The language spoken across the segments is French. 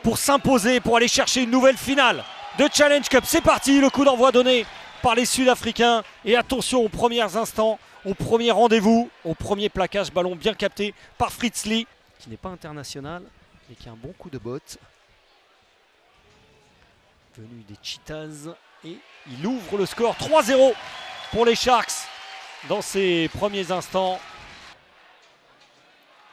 pour s'imposer, pour aller chercher une nouvelle finale de Challenge Cup. C'est parti, le coup d'envoi donné par les Sud-Africains. Et attention aux premiers instants, au premier rendez-vous, au premier plaquage, ballon bien capté par Fritz Lee, qui n'est pas international, mais qui a un bon coup de botte. Venu des Cheetahs, et il ouvre le score 3-0 pour les Sharks dans ces premiers instants.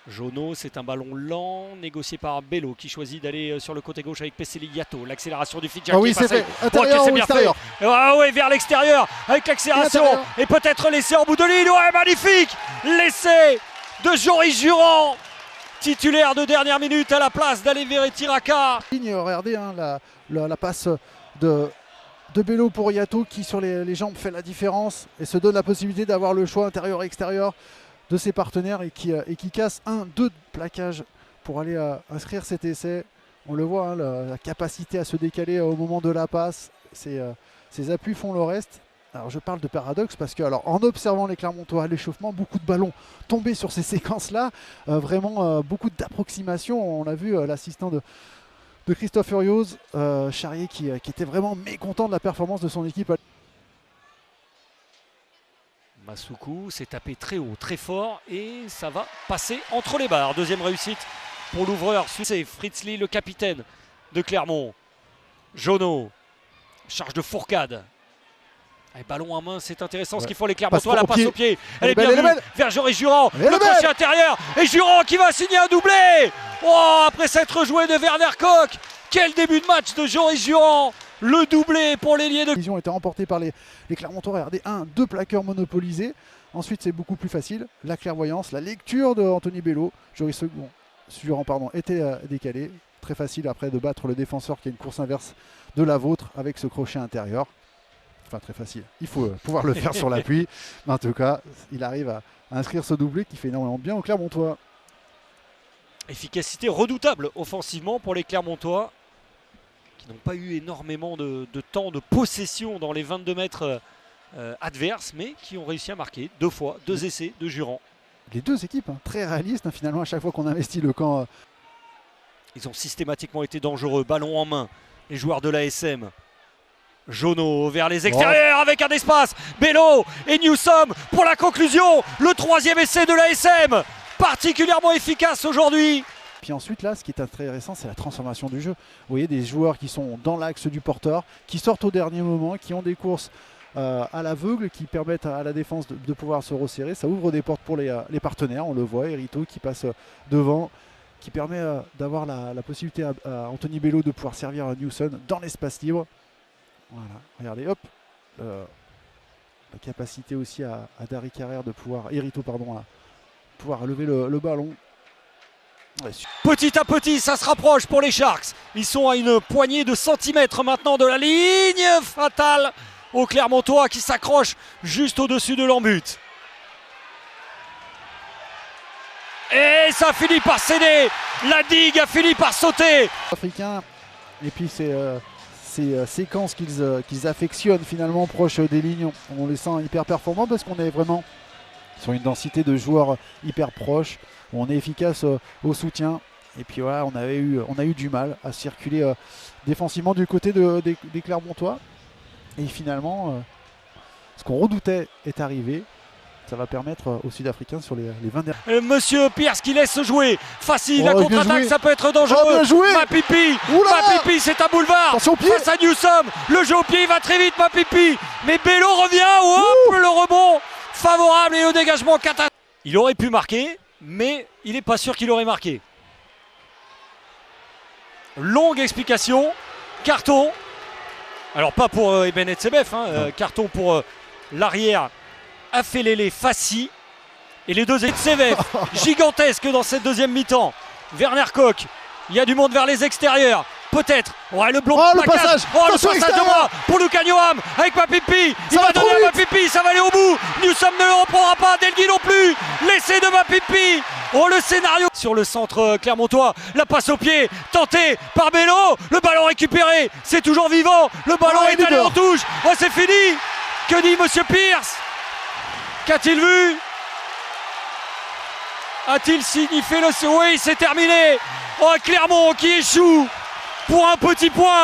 Jono, c'est un ballon lent, négocié par Bello qui choisit d'aller sur le côté gauche avec Peseli Yato. L'accélération du Fidjaki. Ah oui, c'est fait. Intérieur ou extérieur? Ah oui, vers l'extérieur avec l'accélération. Et peut-être laissé en bout de ligne. Ouais, magnifique! L'essai de Joris Jurand, titulaire de dernière minute à la place d'Alevere Tiraka. Regardez hein, la passe de Bello pour Yato qui sur les jambes fait la différence et se donne la possibilité d'avoir le choix intérieur-extérieur de ses partenaires et qui casse 1-2 plaquages pour aller inscrire cet essai. On le voit, hein, la capacité à se décaler au moment de la passe, ses appuis font le reste. Alors je parle de paradoxe parce que en observant les Clermontois à l'échauffement, beaucoup de ballons tombés sur ces séquences-là, vraiment beaucoup d'approximations. On a vu l'assistant de Christophe Urioz, Charrier qui était vraiment mécontent de la performance de son équipe. Masuku s'est tapé très haut, très fort et ça va passer entre les barres. Deuxième réussite pour l'ouvreur. C'est Fritz Lee, le capitaine de Clermont. Jono, charge de fourcade. Et ballon en main, c'est intéressant ce qu'il faut les Clermontois. La passe au pied, elle est bien vue vers Joris Jurand. Le crochet intérieur et Jurand qui va signer un doublé. Oh, après s'être joué de Werner Koch. Quel début de match de Joris Jurand. Le doublé pour l'ailier de... La décision a été remportée par les Clermontois. Regardez, 2 plaqueurs monopolisés. Ensuite, c'est beaucoup plus facile. La clairvoyance, la lecture de Anthony Bello. Joris Jurand était décalé. Très facile après de battre le défenseur qui a une course inverse de la vôtre avec ce crochet intérieur. Enfin, très facile. Il faut pouvoir le faire sur l'appui. Mais en tout cas, il arrive à inscrire ce doublé qui fait énormément de bien aux Clermontois. Efficacité redoutable offensivement pour les Clermontois, qui n'ont pas eu énormément de temps de possession dans les 22 mètres adverses, mais qui ont réussi à marquer 2 fois, 2 essais de Jurand. Les 2 équipes, hein, très réalistes, hein, finalement, à chaque fois qu'on investit le camp. Ils ont systématiquement été dangereux, ballon en main, les joueurs de l'ASM. Jono vers les extérieurs avec un espace. Bello et Newsom pour la conclusion. Le 3e essai de l'ASM, particulièrement efficace aujourd'hui. Puis ensuite là, ce qui est intéressant, c'est la transformation du jeu. Vous voyez des joueurs qui sont dans l'axe du porteur, qui sortent au dernier moment, qui ont des courses à l'aveugle, qui permettent à la défense de pouvoir se resserrer. Ça ouvre des portes pour les partenaires, on le voit. Erito qui passe devant, qui permet d'avoir la possibilité à Anthony Bello de pouvoir servir à Newson dans l'espace libre. Voilà, regardez, hop, la capacité aussi à Dari Carrère de pouvoir, Erito pardon, à pouvoir lever le ballon. Ouais. Petit à petit, ça se rapproche pour les Sharks. Ils sont à une poignée de centimètres maintenant de la ligne fatale aux Clermontois qui s'accrochent juste au-dessus de l'embut. Et ça finit par céder. La digue a fini par sauter. Africains, et puis ces séquences qu'ils affectionnent finalement proches des lignes, on les sent hyper performants parce qu'on est vraiment sur une densité de joueurs hyper proches, où on est efficace au soutien. Et puis voilà, on a eu du mal à circuler défensivement du côté des Clermontois. Et finalement, ce qu'on redoutait est arrivé. Ça va permettre aux Sud-Africains sur les 20 derniers. Monsieur Pierce qui laisse jouer. Facile, la contre-attaque, ça peut être dangereux. Mapipi, c'est un boulevard. Face à Newsom. Le jeu au pied, il va très vite, Mapipi. Mais Bello revient. Hop, le rebond favorable et le dégagement catastrophique. Il aurait pu marquer, mais il n'est pas sûr qu'il aurait marqué. Longue explication. Carton. Alors pas pour Eben Etzebeth, hein, carton pour l'arrière. Afelele Fassi et les 2 Etzebeth gigantesques dans cette deuxième mi-temps. Werner Koch, il y a du monde vers les extérieurs, peut-être. Ouais, le blond le passage de moi pour Luka Njoam avec Mapipi. Il va donner à Mapipi, ça va aller au bout. Newsom ne le reprendra pas, Delgui non plus. L'essai de Mapipi. Oh, le scénario sur le centre clermontois. La passe au pied, tentée par Bello. Le ballon récupéré, c'est toujours vivant. Le ballon est allé en touche. Oh, c'est fini. Que dit Monsieur Pierce? Qu'a-t-il vu? A-t-il signifié le... Oui, c'est terminé. Oh, Clermont qui échoue pour un petit point.